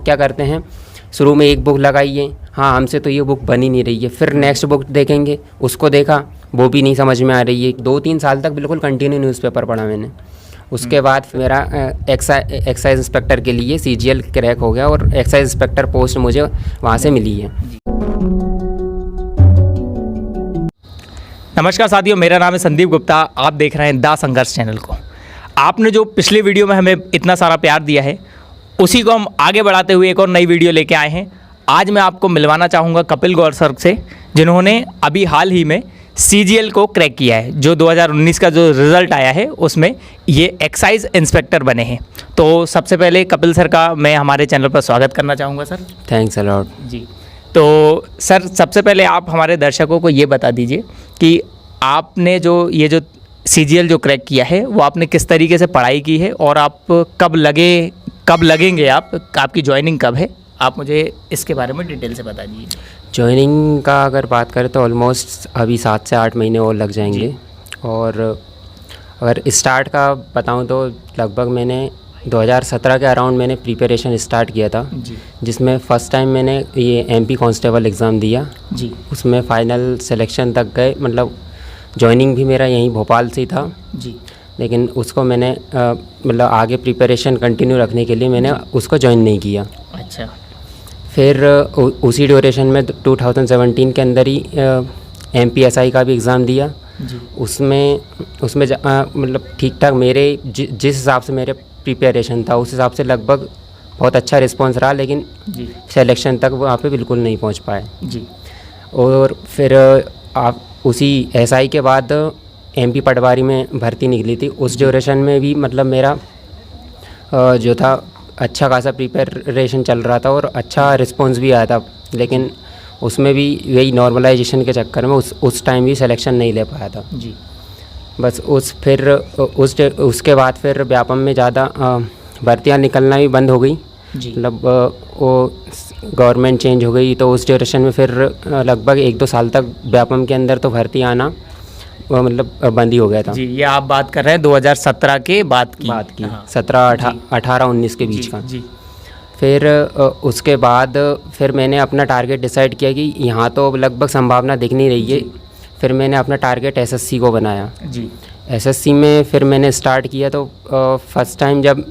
क्या करते हैं, शुरू में एक बुक लगाइए, हाँ हमसे तो ये बुक बन ही नहीं रही है, फिर नेक्स्ट बुक देखेंगे, उसको देखा वो भी नहीं समझ में आ रही है। 2-3 साल तक बिल्कुल कंटिन्यू न्यूज़पेपर पढ़ा मैंने। उसके बाद मेरा एक्साइज इंस्पेक्टर के लिए CGL क्रैक हो गया और एक्साइज इंस्पेक्टर पोस्ट मुझे वहाँ से मिली है। नमस्कार साथियों, मेरा नाम है संदीप गुप्ता। आप देख रहे हैं दा संघर्ष चैनल को। आपने जो पिछली वीडियो में हमें इतना सारा प्यार दिया है, उसी को हम आगे बढ़ाते हुए एक और नई वीडियो लेके आए हैं। आज मैं आपको मिलवाना चाहूँगा कपिल गौर सर से, जिन्होंने अभी हाल ही में CGL को क्रैक किया है। जो 2019 का जो रिज़ल्ट आया है उसमें ये एक्साइज इंस्पेक्टर बने हैं। तो सबसे पहले कपिल सर का मैं हमारे चैनल पर स्वागत करना चाहूँगा सर। थैंक्स अ लॉट जी। तो सर सबसे पहले आप हमारे दर्शकों को ये बता दीजिए कि आपने जो CGL जो क्रैक किया है वो आपने किस तरीके से पढ़ाई की है और आप कब लगेंगे, आपकी ज्वाइनिंग कब है, आप मुझे इसके बारे में डिटेल से बता दीजिए। ज्वाइनिंग का अगर बात करें तो ऑलमोस्ट अभी 7 से 8 महीने और लग जाएंगे। और अगर स्टार्ट का बताऊं तो लगभग मैंने 2017 के अराउंड मैंने प्रिपरेशन स्टार्ट किया था जी। जिसमें फ़र्स्ट टाइम मैंने ये MP कांस्टेबल एग्ज़ाम दिया जी। उसमें फ़ाइनल सिलेक्शन तक गए। मतलब ज्वाइनिंग भी मेरा यहीं भोपाल से ही था जी। लेकिन उसको मैंने मतलब आगे प्रिपरेशन कंटिन्यू रखने के लिए मैंने उसको ज्वाइन नहीं किया। अच्छा। फिर उसी ड्यूरेशन में 2017 के अंदर ही MPSI का भी एग्ज़ाम दिया जी। उसमें मतलब ठीक ठाक मेरे जिस हिसाब से मेरे प्रिपरेशन था उस हिसाब से लगभग बहुत अच्छा रिस्पांस रहा, लेकिन जी। सिलेक्शन तक वहाँ पे बिल्कुल नहीं पहुँच पाए। जी। और फिर आप उसी SI के बाद MP पटवारी में भर्ती निकली थी। उस ड्यूरेशन में भी मतलब मेरा जो था अच्छा खासा प्रिपरेशन चल रहा था और अच्छा रिस्पांस भी आया था, लेकिन उसमें भी यही नॉर्मलाइजेशन के चक्कर में उस टाइम भी सिलेक्शन नहीं ले पाया था जी। बस। उसके बाद फिर व्यापम में ज़्यादा भर्तियाँ निकलना भी बंद हो गई। जी। मतलब वो गवर्नमेंट चेंज हो गई तो उस ड्यूरेशन में फिर लगभग 1-2 साल तक व्यापम के अंदर तो भर्ती आना मतलब बंद ही हो गया था। जी, ये आप बात कर रहे हैं 2017 के बाद की। हाँ। 17-18-19 के बीच का। जी। फिर उसके बाद फिर मैंने अपना टारगेट डिसाइड किया कि यहाँ तो लगभग संभावना दिख नहीं रही है। फिर मैंने अपना टारगेट SSC को बनाया। जी। SSC में फिर मैंने स्टार्ट किया तो फर्स्ट टाइम जब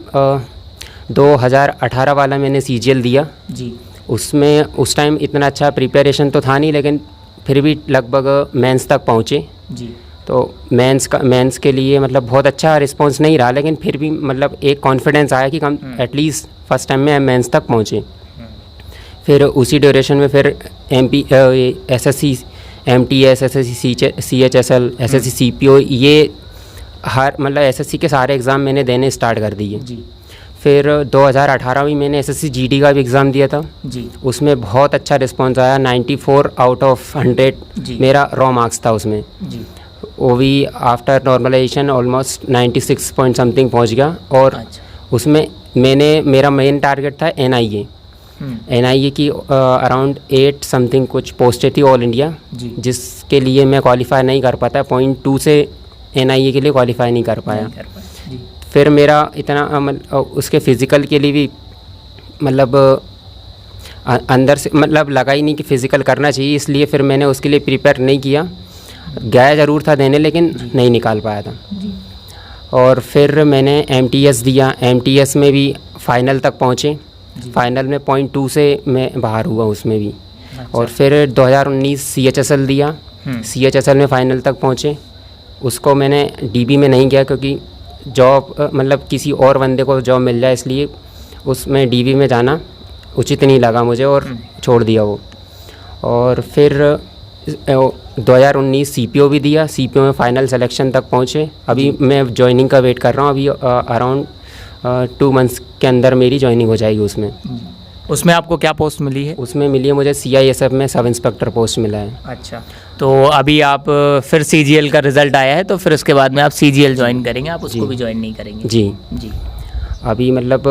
2018 वाला मैंने CGL दिया जी। उसमें उस टाइम इतना अच्छा प्रिपरेशन तो था नहीं, लेकिन फिर भी लगभग मेंस तक पहुँचे। जी। तो मेंस के लिए मतलब बहुत अच्छा रिस्पांस नहीं रहा, लेकिन फिर भी मतलब एक कॉन्फिडेंस आया कि हम एटलीस्ट फर्स्ट टाइम में मेंस तक पहुँचे। फिर उसी ड्यूरेशन में फिर SSC MTS SSC CHSL SSC CPO ये हर मतलब SSC के सारे एग्ज़ाम मैंने देने स्टार्ट कर दिए। जी। फिर 2018 में मैंने SSC GD का भी एग्ज़ाम दिया था। जी। उसमें बहुत अच्छा रिस्पांस आया, 94 आउट ऑफ 100 मेरा रॉ मार्क्स था उसमें। जी। वो भी after normalization almost 96 point something पहुंच गया। और अच्छा। उसमें मेरा मेन टारगेट था NIA की अराउंड 8 समथिंग कुछ पोस्टें थी ऑल इंडिया, जिसके लिए मैं क्वालिफाई नहीं कर पाता। 0.2 से NIA के लिए क्वालिफाई नहीं कर पाया। जी। फिर मेरा इतना उसके फ़िज़िकल के लिए भी मतलब अंदर से मतलब लगा ही नहीं कि फ़िज़िकल करना चाहिए, इसलिए फिर मैंने उसके लिए प्रिपेयर नहीं किया। गया ज़रूर था देने, लेकिन नहीं निकाल पाया था। जी। और फिर मैंने MTS दिया। MTS में भी फाइनल तक पहुँचे। फाइनल में 0.2 से मैं बाहर हुआ उसमें भी। अच्छा। और फिर 2019 CHSL दिया। CHSL में फ़ाइनल तक पहुँचे। उसको मैंने DB में नहीं किया क्योंकि जॉब मतलब किसी और बंदे को जॉब मिल जाए, इसलिए उसमें DB में जाना उचित नहीं लगा मुझे और छोड़ दिया वो। और फिर 2019 CPO भी दिया। CPO में फ़ाइनल सिलेक्शन तक पहुँचे। अभी मैं ज्वाइनिंग का वेट कर रहा हूँ। अभी अराउंड 2 मंथ्स के अंदर मेरी ज्वाइनिंग हो जाएगी उसमें। उसमें आपको क्या पोस्ट मिली है? उसमें मिली है मुझे CISF में सब इंस्पेक्टर पोस्ट मिला है। अच्छा। तो अभी आप फिर CGL का रिज़ल्ट आया है तो फिर उसके बाद में आप CGL ज्वाइन करेंगे, आप उसको भी ज्वाइन नहीं करेंगे? जी। जी। अभी मतलब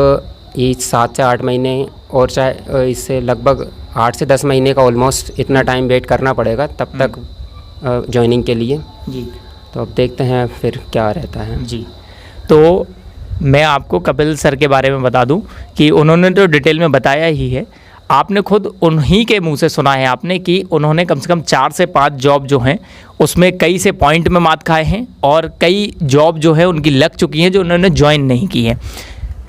ये 7 से 8 महीने और चाहे इससे लगभग 8 से 10 महीने का ऑलमोस्ट इतना टाइम वेट करना पड़ेगा तब तक ज्वाइनिंग के लिए। जी। तो अब देखते हैं फिर क्या रहता है। जी। तो मैं आपको कपिल सर के बारे में बता दूं कि उन्होंने तो डिटेल में बताया ही है, आपने खुद उन्हीं के मुंह से सुना है आपने कि उन्होंने कम से कम 4 से 5 जॉब जो हैं उसमें कई से पॉइंट में मात खाए हैं और कई जॉब जो है उनकी लग चुकी हैं जो उन्होंने ज्वाइन नहीं की है।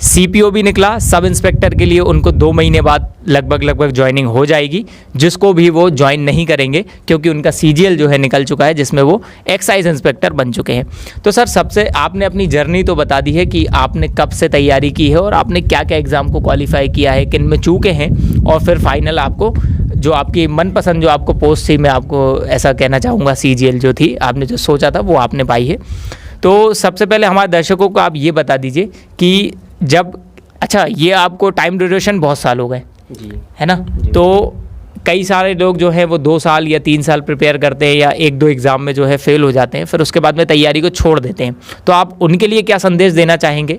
सीपीओ भी निकला, सब इंस्पेक्टर के लिए उनको 2 महीने बाद लगभग ज्वाइनिंग हो जाएगी, जिसको भी वो ज्वाइन नहीं करेंगे क्योंकि उनका सीजीएल जो है निकल चुका है जिसमें वो एक्साइज इंस्पेक्टर बन चुके हैं। तो सर सबसे आपने अपनी जर्नी तो बता दी है कि आपने कब से तैयारी की है और आपने क्या क्या एग्ज़ाम को क्वालिफाई किया है, किन में चूके हैं, और फिर फाइनल आपको जो आपकी मनपसंद जो आपको पोस्ट थी, मैं आपको ऐसा कहना चाहूँगा सीजीएल जो थी आपने जो सोचा था वो आपने पाई है। तो सबसे पहले हमारे दर्शकों को आप ये बता दीजिए कि जब अच्छा ये आपको टाइम ड्यूरेशन बहुत साल हो गए जी, है ना, तो कई सारे लोग जो है वो 2 साल या 3 साल प्रिपेयर करते हैं या 1-2 एग्ज़ाम में जो है फेल हो जाते हैं, फिर उसके बाद में तैयारी को छोड़ देते हैं। तो आप उनके लिए क्या संदेश देना चाहेंगे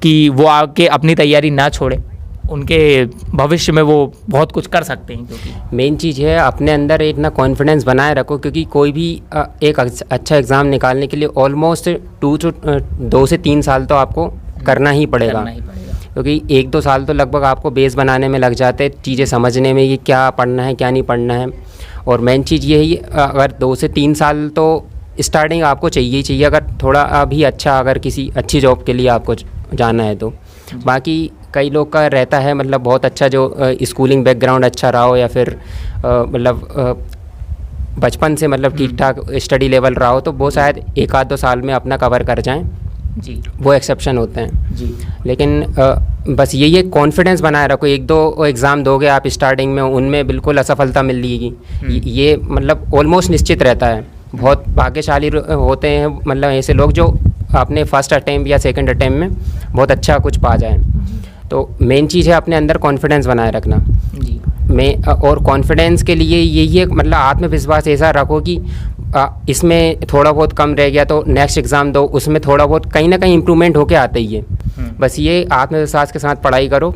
कि वो आके अपनी तैयारी ना छोड़ें, उनके भविष्य में वो बहुत कुछ कर सकते हैं? क्योंकि मेन चीज़ है अपने अंदर इतना कॉन्फिडेंस बनाए रखो, क्योंकि कोई भी एक अच्छा एग्ज़ाम निकालने के लिए ऑलमोस्ट 2 से 3 साल तो आपको करना ही पड़ेगा, क्योंकि 1-2 साल तो लगभग आपको बेस बनाने में लग जाते हैं, चीज़ें समझने में कि क्या पढ़ना है क्या नहीं पढ़ना है। और मेन चीज़ ये है अगर 2 से 3 साल तो स्टार्टिंग आपको चाहिए ही चाहिए, अगर थोड़ा अभी अच्छा अगर किसी अच्छी जॉब के लिए आपको जाना है तो। बाकी कई लोग का रहता है मतलब बहुत अच्छा जो स्कूलिंग बैकग्राउंड अच्छा रहा हो या फिर मतलब बचपन से मतलब ठीक ठाक स्टडी लेवल रहा हो, तो वो शायद 1-2 साल में अपना कवर कर जाएं जी, वो एक्सेप्शन होते हैं जी। लेकिन बस यही है कॉन्फिडेंस बनाए रखो। 1-2 एग्ज़ाम दोगे आप स्टार्टिंग में, उनमें बिल्कुल असफलता मिल जाएगी, ये मतलब ऑलमोस्ट निश्चित रहता है। बहुत भाग्यशाली होते हैं मतलब ऐसे लोग जो अपने फर्स्ट अटैम्प्ट या सेकंड अटैम्प्ट में बहुत अच्छा कुछ पा जाएं। तो मेन चीज़ है अपने अंदर कॉन्फिडेंस बनाए रखना जी। और कॉन्फिडेंस के लिए यही है मतलब आत्मविश्वास ऐसा रखो कि इसमें थोड़ा बहुत कम रह गया तो नेक्स्ट एग्ज़ाम दो, उसमें थोड़ा बहुत कहीं ना कहीं इम्प्रूवमेंट होके आता ही है। बस ये आत्मविश्वास के साथ पढ़ाई करो,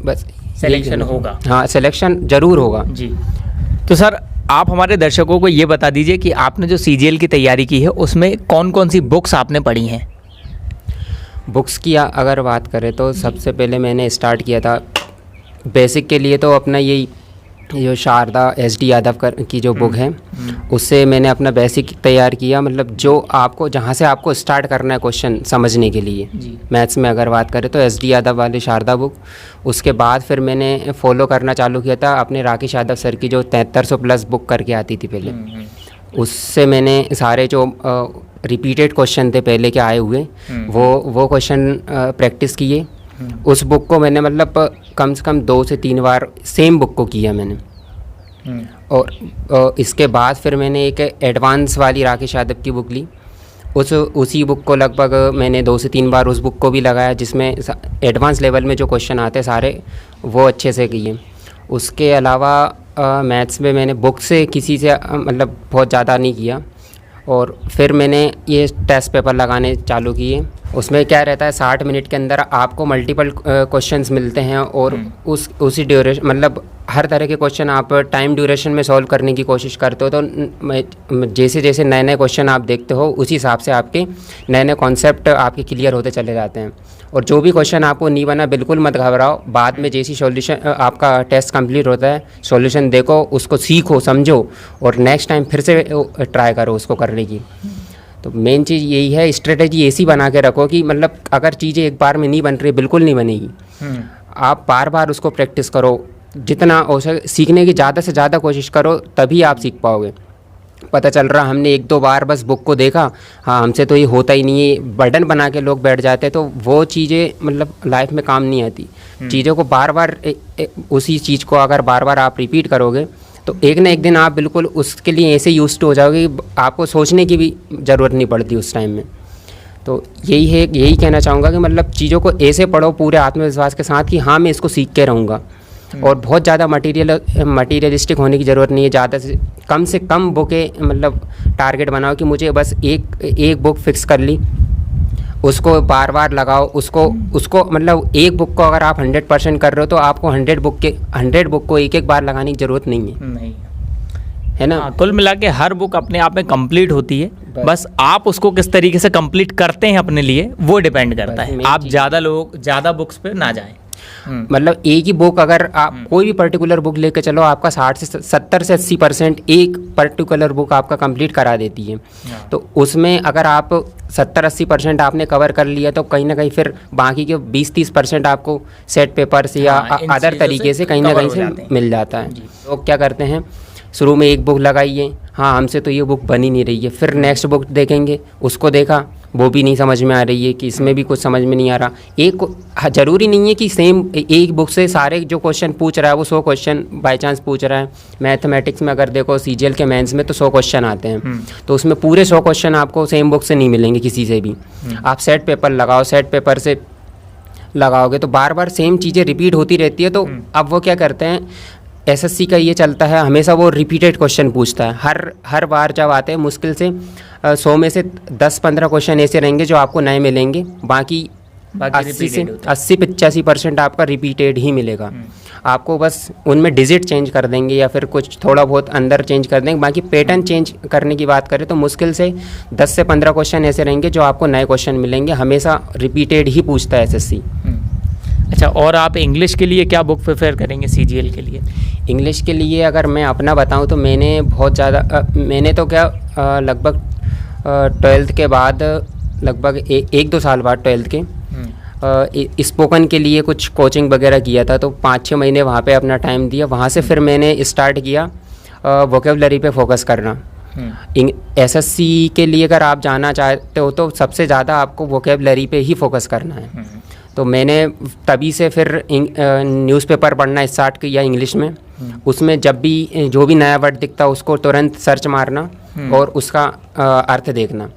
बस सिलेक्शन होगा। हाँ, सिलेक्शन ज़रूर होगा जी। तो सर आप हमारे दर्शकों को ये बता दीजिए कि आपने जो सीजीएल की तैयारी की है उसमें कौन कौन सी बुक्स आपने पढ़ी हैं? बुक्स की अगर बात करें तो सबसे पहले मैंने स्टार्ट किया था बेसिक के लिए तो अपना यही जो शारदा SD यादव की जो बुक है उससे मैंने अपना बेसिक तैयार किया। मतलब जो आपको जहाँ से आपको स्टार्ट करना है क्वेश्चन समझने के लिए मैथ्स में अगर बात करें तो SD यादव वाली शारदा बुक। उसके बाद फिर मैंने फॉलो करना चालू किया था अपने राकेश यादव सर की जो 7300 प्लस बुक करके आती थी पहले, उससे मैंने सारे जो रिपीटेड क्वेश्चन थे पहले के आए हुए वो क्वेश्चन प्रैक्टिस किए। उस बुक को मैंने मतलब कम से कम 2 से 3 बार सेम बुक को किया मैंने। और इसके बाद फिर मैंने एक एडवांस वाली राकेश यादव की बुक ली, उसी बुक को लगभग मैंने 2 से 3 बार उस बुक को भी लगाया, जिसमें एडवांस लेवल में जो क्वेश्चन आते सारे वो अच्छे से किए। उसके अलावा मैथ्स में मैंने बुक से किसी से मतलब बहुत ज़्यादा नहीं किया। और फिर मैंने ये टेस्ट पेपर लगाने चालू किए। उसमें क्या रहता है 60 मिनट के अंदर आपको मल्टीपल क्वेश्चंस मिलते हैं और उसी ड्यूरेशन मतलब हर तरह के क्वेश्चन आप टाइम ड्यूरेशन में सॉल्व करने की कोशिश करते हो। तो जैसे जैसे नए नए क्वेश्चन आप देखते हो उसी हिसाब से आपके नए नए कॉन्सेप्ट आपके क्लियर होते चले जाते हैं। और जो भी क्वेश्चन आपको नहीं बना बिल्कुल मत घबराओ, बाद में जैसी सॉल्यूशन आपका टेस्ट कंप्लीट होता है सॉल्यूशन देखो, उसको सीखो समझो और नेक्स्ट टाइम फिर से ट्राई करो उसको करने की। तो मेन चीज़ यही है, स्ट्रेटेजी ऐसी बना के रखो कि मतलब अगर चीज़ें एक बार में नहीं बन रही बिल्कुल नहीं बनेगी, आप बार बार उसको प्रैक्टिस करो, जितना हो सके सीखने की ज़्यादा से ज़्यादा कोशिश करो, तभी आप सीख पाओगे। पता चल रहा हमने 1-2 बार बस बुक को देखा, हाँ हमसे तो ये होता ही नहीं है, बर्डन बना के लोग बैठ जाते हैं, तो वो चीज़ें मतलब लाइफ में काम नहीं आती। चीज़ों को बार बार उसी चीज़ को अगर बार बार आप रिपीट करोगे तो एक ना एक दिन आप बिल्कुल उसके लिए ऐसे यूज्ड हो जाओगे कि आपको सोचने की भी ज़रूरत नहीं पड़ती उस टाइम में। तो यही है, यही कहना चाहूँगा कि मतलब चीज़ों को ऐसे पढ़ो पूरे आत्मविश्वास के साथ कि हाँ मैं इसको सीख के रहूँगा। और बहुत ज़्यादा मटीरियलिस्टिक होने की ज़रूरत नहीं है, ज़्यादा से कम बुकें मतलब टारगेट बनाओ कि मुझे बस एक बुक फिक्स कर ली, उसको बार बार लगाओ, उसको मतलब एक बुक को अगर आप 100% कर रहे हो तो आपको 100 बुक को एक एक बार लगाने की ज़रूरत नहीं है। नहीं, है ना। कुल मिला के हर बुक अपने आप में कंप्लीट होती है, बस आप उसको किस तरीके से कंप्लीट करते हैं अपने लिए वो डिपेंड करता है। आप ज़्यादा बुक्स पे ना जाएं। मतलब एक ही बुक अगर आप कोई भी पर्टिकुलर बुक लेके चलो, आपका 70 से 80% एक पर्टिकुलर बुक आपका कंप्लीट करा देती है। तो उसमें अगर आप 70-80% आपने कवर कर लिया तो कहीं ना कहीं फिर बाकी के 20-30% आपको सेट पेपर से या अदर तरीके से कहीं ना कहीं से मिल जाता है। लोग क्या करते हैं, शुरू में एक बुक लगाइए, हाँ हमसे तो ये बुक बन ही नहीं रही है, फिर नेक्स्ट बुक देखेंगे, उसको देखा वो भी नहीं समझ में आ रही है कि इसमें भी कुछ समझ में नहीं आ रहा। ज़रूरी नहीं है कि सेम एक बुक से सारे जो क्वेश्चन पूछ रहा है वो 100 क्वेश्चन बाय चांस पूछ रहा है। मैथमेटिक्स में अगर देखो सीजीएल के मेंस में तो 100 क्वेश्चन आते हैं, तो उसमें पूरे 100 क्वेश्चन आपको सेम बुक से नहीं मिलेंगे किसी से भी। आप सेट पेपर लगाओ, सेट पेपर से लगाओगे तो बार बार सेम चीज़ें रिपीट होती रहती है। तो अब वो क्या करते हैं, एसएससी का ये चलता है हमेशा, वो रिपीटेड क्वेश्चन पूछता है हर बार जब आते हैं। मुश्किल से 100 में से 10-15 क्वेश्चन ऐसे रहेंगे जो आपको नए मिलेंगे, बाकी 80-85% आपका रिपीटेड ही मिलेगा। आपको बस उनमें डिजिट चेंज कर देंगे या फिर कुछ थोड़ा बहुत अंदर चेंज कर देंगे, बाकी पैटर्न चेंज करने की बात करें तो मुश्किल से 10 से 15 क्वेश्चन ऐसे रहेंगे जो आपको नए क्वेश्चन मिलेंगे। हमेशा रिपीटेड ही पूछता है एसएससी। अच्छा, और आप इंग्लिश के लिए क्या बुक प्रेफर करेंगे सीजीएल के लिए? इंग्लिश के लिए अगर मैं अपना बताऊं तो मैंने बहुत ज़्यादा मैंने तो क्या लगभग 12th के बाद, लगभग 1-2 साल बाद 12th के स्पोकन के लिए कुछ कोचिंग वगैरह किया था, तो 5-6 महीने वहाँ पे अपना टाइम दिया। वहाँ से फिर मैंने स्टार्ट किया वोकेबलरी पे फोकस करना। एसएससी के लिए अगर आप जाना चाहते हो तो सबसे ज़्यादा आपको वोकेबलरी पे ही फोकस करना है। तो मैंने तभी से फिर न्यूज़पेपर पढ़ना स्टार्ट किया इंग्लिश में। उसमें जब भी जो भी नया वर्ड दिखता उसको तुरंत सर्च मारना और उसका अर्थ देखना।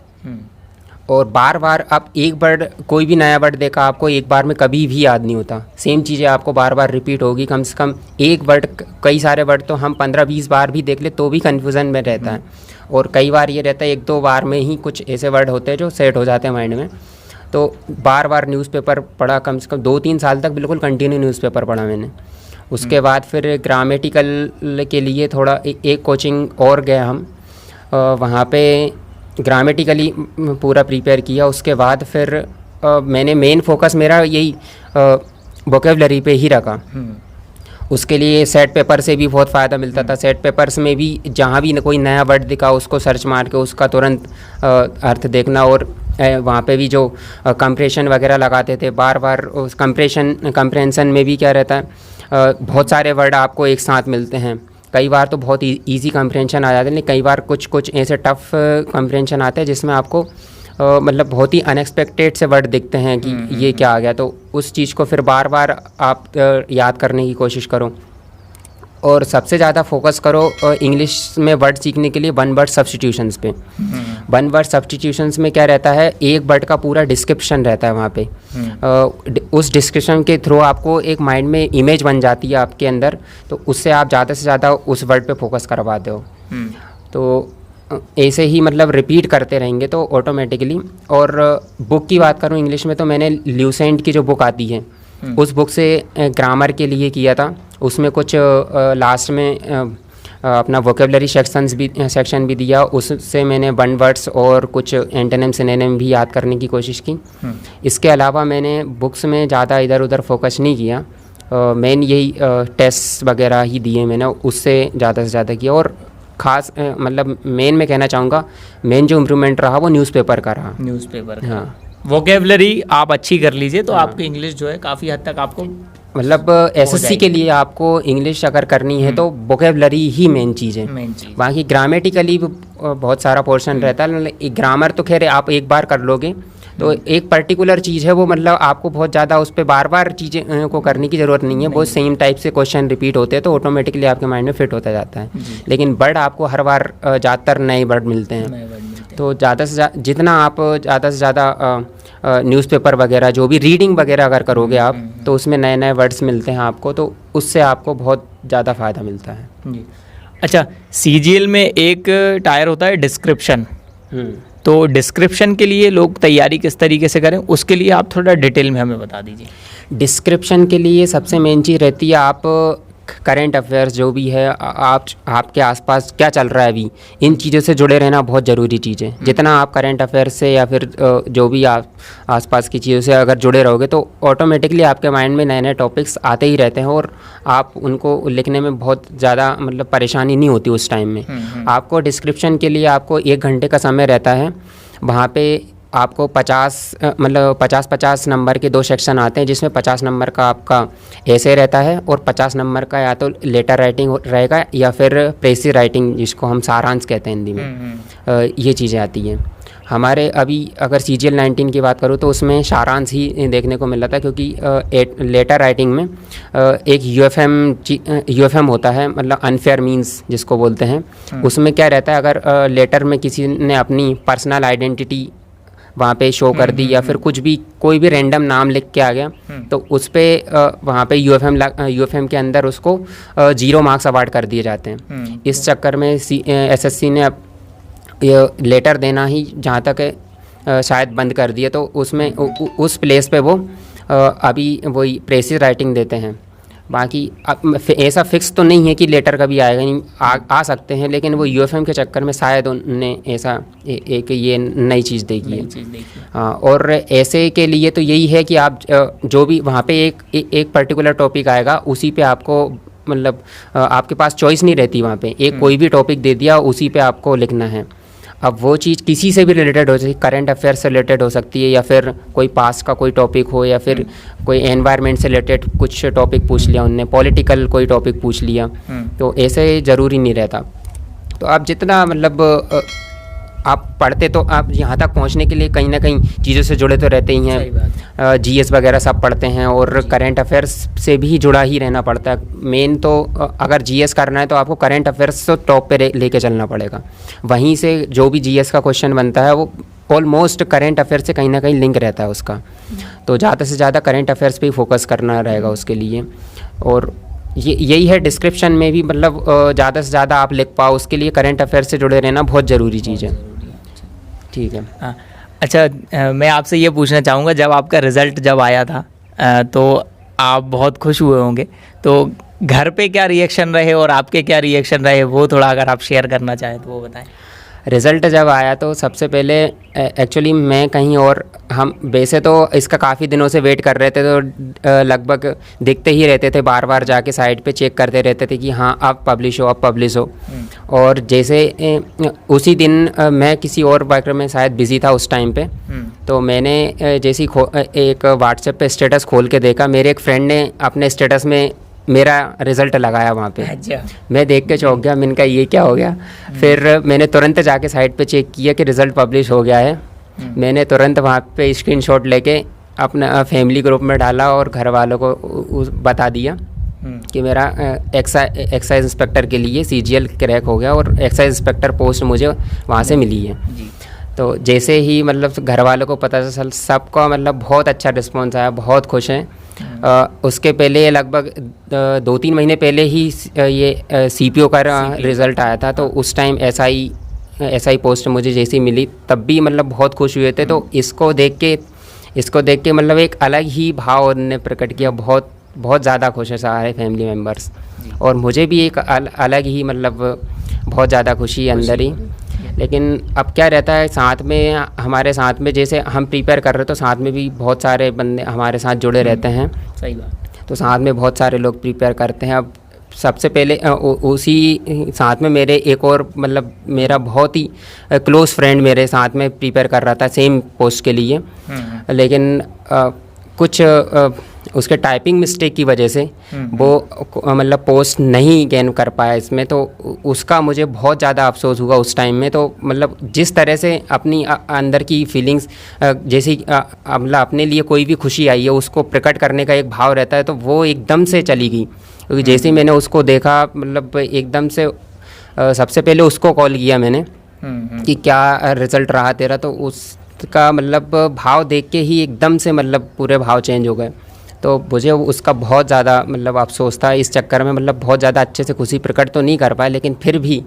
और बार बार आप एक वर्ड, कोई भी नया वर्ड देखा आपको एक बार में कभी भी याद नहीं होता, सेम चीज़ें आपको बार बार रिपीट होगी। कम से कम एक वर्ड, कई सारे वर्ड तो हम 15-20 बार भी देख ले तो भी कन्फ्यूज़न में रहता है। और कई बार ये रहता है 1-2 बार में ही कुछ ऐसे वर्ड होते हैं जो सेट हो जाते हैं माइंड में। तो बार बार न्यूज़पेपर पढ़ा, कम से कम 2-3 साल तक बिल्कुल कंटिन्यू न्यूज़पेपर पढ़ा मैंने। उसके बाद फिर ग्रामेटिकल के लिए थोड़ा एक कोचिंग और गए हम, वहाँ पे ग्रामेटिकली पूरा प्रिपेयर किया। उसके बाद फिर मैंने मेन फोकस मेरा यही वोकेबलरी पे ही रखा। उसके लिए सेट पेपर से भी बहुत फ़ायदा मिलता था। सेट पेपर्स में भी जहाँ भी कोई नया वर्ड दिखा उसको सर्च मार के उसका तुरंत अर्थ देखना। और वहाँ पे भी जो कंप्रेशन वगैरह लगाते थे बार बार, उस कंप्रेंशन में भी क्या रहता है, बहुत सारे वर्ड आपको एक साथ मिलते हैं। कई बार तो बहुत इजी कंप्रेंशन आ जाते हैं, लेकिन कई बार कुछ ऐसे टफ कंप्रेंशन आते हैं जिसमें आपको मतलब बहुत ही अनएक्सपेक्टेड से वर्ड दिखते हैं कि ये क्या आ गया। तो उस चीज़ को फिर बार बार आप याद करने की कोशिश करो। और सबसे ज़्यादा फोकस करो इंग्लिश में वर्ड सीखने के लिए 1 वर्ड सब्स्टिट्यूशंस पे। 1 वर्ड सब्स्टिट्यूशंस में क्या रहता है, एक वर्ड का पूरा डिस्क्रिप्शन रहता है वहाँ पे। उस डिस्क्रिप्शन के थ्रू आपको एक माइंड में इमेज बन जाती है आपके अंदर, तो उससे आप ज़्यादा से ज़्यादा उस वर्ड पे फोकस करवाते हो। तो ऐसे ही मतलब रिपीट करते रहेंगे तो ऑटोमेटिकली। और बुक की बात करूँ इंग्लिश में तो मैंने ल्यूसेंट की जो बुक आती है उस बुक से ग्रामर के लिए किया था। उसमें कुछ लास्ट में अपना वोकेबलरी सेक्शन भी दिया, उससे मैंने 1 वर्ड्स और कुछ एंटोनिम सिनोनिम भी याद करने की कोशिश की। इसके अलावा मैंने बुक्स में ज़्यादा इधर उधर फोकस नहीं किया, मेन यही टेस्ट वगैरह ही दिए मैंने, उससे ज़्यादा से ज़्यादा किया। और ख़ास मतलब मेन मैं कहना चाहूँगा, मेन जो इम्प्रूवमेंट रहा वो न्यूज़पेपर का रहा। न्यूज़पेपर, हाँ, वोकेबलरी आप अच्छी कर लीजिए तो आपकी इंग्लिश जो है काफ़ी हद तक आपको मतलब एसएससी के लिए आपको इंग्लिश अगर करनी है तो वोकेबलरी ही मेन चीज़ है। बाकी ग्रामेटिकली बहुत सारा पोर्शन रहता है। ग्रामर तो खैर आप एक बार कर लोगे, तो एक पर्टिकुलर चीज़ है वो, मतलब आपको बहुत ज़्यादा उस पर बार बार चीज़ें को करने की ज़रूरत नहीं है। बहुत सेम टाइप से क्वेश्चन रिपीट होते हैं तो ऑटोमेटिकली आपके माइंड में फिट होता जाता है। लेकिन वर्ड आपको हर बार ज़्यादातर नए वर्ड मिलते हैं, तो ज़्यादा से जितना आप ज़्यादा से ज़्यादा न्यूज़पेपर वगैरह जो भी रीडिंग वगैरह अगर करोगे आप तो उसमें नए नए वर्ड्स मिलते हैं आपको, तो उससे आपको बहुत ज़्यादा फ़ायदा मिलता है जी। अच्छा, सीजीएल में एक टायर होता है डिस्क्रिप्शन, तो डिस्क्रिप्शन के लिए लोग तैयारी किस तरीके से करें, उसके लिए आप थोड़ा डिटेल में हमें बता दीजिए। डिस्क्रिप्शन के लिए सबसे मेन चीज़ रहती है, आप करंट अफेयर्स जो भी है, आप आपके आसपास क्या चल रहा है अभी, इन चीज़ों से जुड़े रहना बहुत ज़रूरी चीज़ है। जितना आप करंट अफेयर्स से या फिर जो भी आप आसपास की चीज़ों से अगर जुड़े रहोगे तो ऑटोमेटिकली आपके माइंड में नए नए टॉपिक्स आते ही रहते हैं और आप उनको लिखने में बहुत ज़्यादा मतलब परेशानी नहीं होती उस टाइम में। आपको डिस्क्रिप्शन के लिए आपको 1 घंटे का समय रहता है, वहाँ पे आपको 50 नंबर के 2 सेक्शन आते हैं, जिसमें 50 नंबर का आपका ऐसे रहता है और 50 नंबर का या तो लेटर राइटिंग रहेगा या फिर प्रेसी राइटिंग, जिसको हम सारांश कहते हैं हिंदी में। ये चीज़ें आती हैं। हमारे अभी अगर CGL 19 की बात करूँ तो उसमें सारांश ही देखने को मिल रहा था, क्योंकि लेटर राइटिंग में एक UFM होता है, मतलब अनफेयर मीन्स जिसको बोलते हैं। उसमें क्या रहता है, अगर लेटर में किसी ने अपनी पर्सनल आइडेंटिटी वहाँ पे शो कर दी या फिर कुछ भी कोई भी रैंडम नाम लिख के आ गया, तो उस पर वहाँ पे UFM के अंदर उसको 0 मार्क्स अवार्ड कर दिए जाते हैं। इस चक्कर में SSC ने अब ये लेटर देना ही जहाँ तक है शायद बंद कर दिया, तो उसमें उस प्लेस पे वो अभी वही प्रेसी राइटिंग देते हैं। बाकी ऐसा फिक्स तो नहीं है कि लेटर कभी आएगा नहीं, आ सकते हैं, लेकिन वो UFM के चक्कर में शायद उन्होंने ऐसा एक ये नई चीज़ देखी है। हाँ, और ऐसे के लिए तो यही है कि आप जो भी वहाँ पे एक पर्टिकुलर टॉपिक आएगा, उसी पे आपको मतलब आपके पास चॉइस नहीं रहती। वहाँ पे एक कोई भी टॉपिक दे दिया, उसी पे आपको लिखना है। अब वो चीज़ किसी से भी रिलेटेड हो सकती है, करंट अफेयर से रिलेटेड हो सकती है, या फिर कोई पास का कोई टॉपिक हो, या फिर कोई एनवायरनमेंट से रिलेटेड कुछ टॉपिक पूछ लिया उनने, पॉलिटिकल कोई टॉपिक पूछ लिया, तो ऐसे ज़रूरी नहीं रहता। तो आप जितना मतलब आप पढ़ते, तो आप यहाँ तक पहुँचने के लिए कहीं ना कहीं चीज़ों से जुड़े तो रहते ही हैं। GS वगैरह सब पढ़ते हैं और करंट अफेयर्स से भी जुड़ा ही रहना पड़ता है। मेन तो अगर GS करना है तो आपको करंट अफेयर्स तो टॉप पे लेके चलना पड़ेगा। वहीं से जो भी GS का क्वेश्चन बनता है वो ऑलमोस्ट करंट अफेयर्स से कहीं ना कहीं लिंक रहता है उसका, तो ज़्यादा से ज़्यादा करंट अफेयर्स पे ही फोकस करना रहेगा उसके लिए। और यही है, डिस्क्रिप्शन में भी मतलब ज़्यादा से ज़्यादा आप लिख पाओ, उसके लिए करंट अफेयर्स से जुड़े रहना बहुत ज़रूरी चीज़ है। ठीक है। हाँ, अच्छा, मैं आपसे ये पूछना चाहूँगा, जब आपका रिज़ल्ट जब आया था तो आप बहुत खुश हुए होंगे, तो घर पे क्या रिएक्शन रहे और आपके क्या रिएक्शन रहे, वो थोड़ा अगर आप शेयर करना चाहें तो वो बताएं। रिज़ल्ट जब आया तो सबसे पहले एक्चुअली मैं कहीं और, हम वैसे तो इसका काफ़ी दिनों से वेट कर रहे थे, तो लगभग देखते ही रहते थे, बार बार जाके साइट पे चेक करते रहते थे कि हाँ अब पब्लिश हो। और जैसे उसी दिन मैं किसी और वर्क में शायद बिज़ी था उस टाइम पे, तो मैंने जैसे एक व्हाट्सएप पे स्टेटस खोल के देखा, मेरे एक फ्रेंड ने अपने स्टेटस में मेरा रिज़ल्ट लगाया वहाँ पे। अच्छा। मैं देख के चौंक गया, मैंने कहा ये क्या हो गया। फिर मैंने तुरंत जाके साइट पे चेक किया कि रिज़ल्ट पब्लिश हो गया है। मैंने तुरंत वहाँ पे स्क्रीनशॉट लेके अपना फैमिली ग्रुप में डाला और घर वालों को बता दिया कि मेरा एक्साइज इंस्पेक्टर के लिए CGL क्रैक हो गया और एक्साइज इंस्पेक्टर पोस्ट मुझे वहाँ से मिली है। तो जैसे ही मतलब घर वालों को पता चल, सबका मतलब बहुत अच्छा रिस्पॉन्स आया, बहुत खुश हैं। उसके पहले लगभग 2-3 महीने पहले ही ये CPO का रिज़ल्ट आया था, तो उस टाइम SI पोस्ट मुझे जैसी मिली तब भी मतलब बहुत खुश हुए थे। तो इसको देख के मतलब एक अलग ही भाव उन्होंने प्रकट किया, बहुत ज़्यादा खुश है सारे फैमिली मेम्बर्स, और मुझे भी एक अलग ही मतलब बहुत ज़्यादा खुशी है अंदर ही। लेकिन अब क्या रहता है, साथ में हमारे साथ में जैसे हम प्रिपेयर कर रहे तो साथ में भी बहुत सारे बंदे हमारे साथ जुड़े रहते हैं। सही बात। तो साथ में बहुत सारे लोग प्रिपेयर करते हैं। अब सबसे पहले उसी साथ में मेरे एक और मतलब मेरा बहुत ही क्लोज़ फ्रेंड मेरे साथ में प्रिपेयर कर रहा था सेम पोस्ट के लिए, लेकिन कुछ उसके टाइपिंग मिस्टेक की वजह से वो मतलब पोस्ट नहीं गेन कर पाया इसमें, तो उसका मुझे बहुत ज़्यादा अफसोस हुआ उस टाइम में। तो मतलब जिस तरह से अपनी अंदर की फीलिंग्स जैसी मतलब अपने लिए कोई भी खुशी आई है उसको प्रकट करने का एक भाव रहता है, तो वो एकदम से चली गई। क्योंकि जैसे ही मैंने उसको देखा मतलब एकदम से सबसे पहले उसको कॉल किया मैंने कि क्या रिज़ल्ट रहा तेरा, तो उसका मतलब भाव देख के ही एकदम से मतलब पूरे भाव चेंज हो गए। तो मुझे उसका बहुत ज़्यादा मतलब अफसोस था इस चक्कर में, मतलब बहुत ज़्यादा अच्छे से खुशी प्रकट तो नहीं कर पाए, लेकिन फिर भी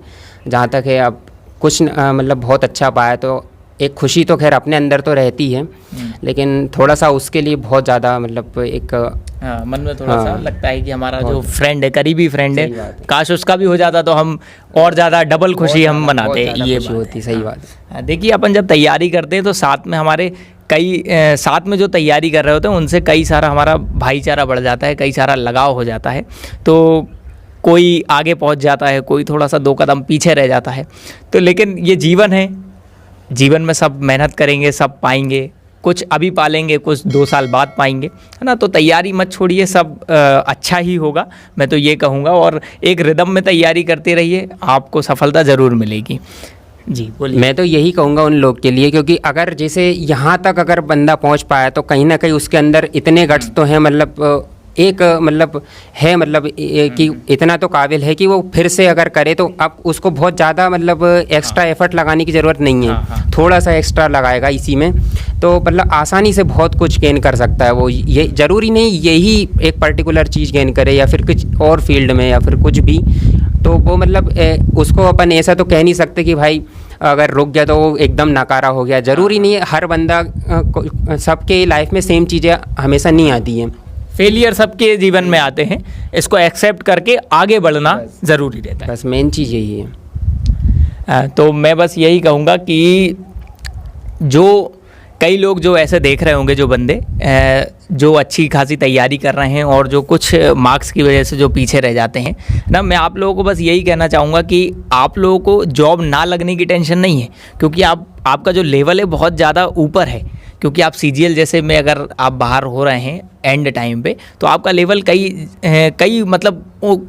जहाँ तक है अब कुछ मतलब बहुत अच्छा पाया, तो एक खुशी तो खैर अपने अंदर तो रहती है, लेकिन थोड़ा सा उसके लिए बहुत ज़्यादा मतलब एक हाँ, मन में थोड़ा सा हाँ। लगता है कि हमारा जो फ्रेंड है, करीबी फ्रेंड सही है, बात है। काश उसका भी हो जाता तो हम और ज़्यादा डबल खुशी हम मनाते। ये खुशी बात होती, है। सही हाँ। बात है। हाँ, देखिए अपन जब तैयारी करते हैं तो साथ में हमारे कई साथ में जो तैयारी कर रहे होते हैं उनसे कई सारा हमारा भाईचारा बढ़ जाता है, कई सारा लगाव हो जाता है। तो कोई आगे पहुंच जाता है, कोई थोड़ा सा 2 कदम पीछे रह जाता है। तो लेकिन ये जीवन है, जीवन में सब मेहनत करेंगे, सब पाएंगे, कुछ अभी पालेंगे, कुछ 2 साल बाद पाएंगे, है ना। तो तैयारी मत छोड़िए, सब अच्छा ही होगा, मैं तो ये कहूँगा। और एक रिदम में तैयारी करते रहिए, आपको सफलता ज़रूर मिलेगी। जी बोलिए। मैं तो यही कहूँगा उन लोग के लिए, क्योंकि अगर जैसे यहाँ तक अगर बंदा पहुँच पाया तो कहीं ना कहीं उसके अंदर इतने गट्स तो हैं, मतलब एक मतलब है, मतलब कि इतना तो काबिल है कि वो फिर से अगर करे तो अब उसको बहुत ज़्यादा मतलब एक्स्ट्रा एफर्ट लगाने की ज़रूरत नहीं है। हाँ। थोड़ा सा एक्स्ट्रा लगाएगा इसी में तो मतलब आसानी से बहुत कुछ गेन कर सकता है वो। ये ज़रूरी नहीं यही एक पर्टिकुलर चीज़ गेन करे या फिर कुछ और फील्ड में या फिर कुछ भी, तो वो मतलब उसको अपन ऐसा तो कह नहीं सकते कि भाई अगर रुक गया तो वो एकदम नकारा हो गया। ज़रूरी नहीं है, हर बंदा सबके लाइफ में सेम चीज़ें हमेशा नहीं आती हैं। फेलियर सबके जीवन में आते हैं, इसको एक्सेप्ट करके आगे बढ़ना ज़रूरी रहता है। बस मेन चीज़ यही है। तो मैं बस यही कहूँगा कि जो कई लोग जो ऐसे देख रहे होंगे, जो बंदे जो अच्छी खासी तैयारी कर रहे हैं और जो कुछ मार्क्स की वजह से जो पीछे रह जाते हैं ना, मैं आप लोगों को बस यही कहना चाहूँगा कि आप लोगों को जॉब ना लगने की टेंशन नहीं है, क्योंकि आपका जो लेवल है बहुत ज़्यादा ऊपर है। क्योंकि आप CGL जैसे में अगर आप बाहर हो रहे हैं एंड टाइम पे, तो आपका लेवल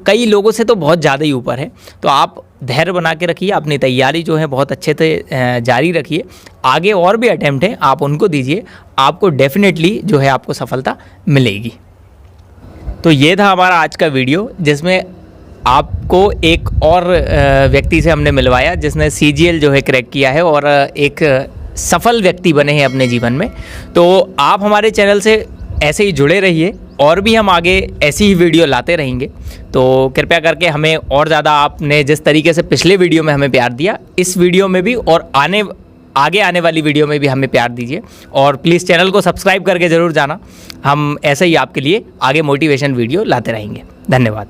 कई लोगों से तो बहुत ज़्यादा ही ऊपर है। तो आप धैर्य बना के रखिए, अपनी तैयारी जो है बहुत अच्छे से जारी रखिए। आगे और भी अटेम्प्ट हैं, आप उनको दीजिए, आपको डेफिनेटली जो है आपको सफलता मिलेगी। तो ये था हमारा आज का वीडियो, जिसमें आपको एक और व्यक्ति से हमने मिलवाया जिसने CGL जो है क्रैक किया है और एक सफल व्यक्ति बने हैं अपने जीवन में। तो आप हमारे चैनल से ऐसे ही जुड़े रहिए, और भी हम आगे ऐसी ही वीडियो लाते रहेंगे। तो कृपया करके हमें और ज़्यादा, आपने जिस तरीके से पिछले वीडियो में हमें प्यार दिया, इस वीडियो में भी और आगे आने वाली वीडियो में भी हमें प्यार दीजिए। और प्लीज़ चैनल को सब्सक्राइब करके ज़रूर जाना, हम ऐसे ही आपके लिए आगे मोटिवेशन वीडियो लाते रहेंगे। धन्यवाद।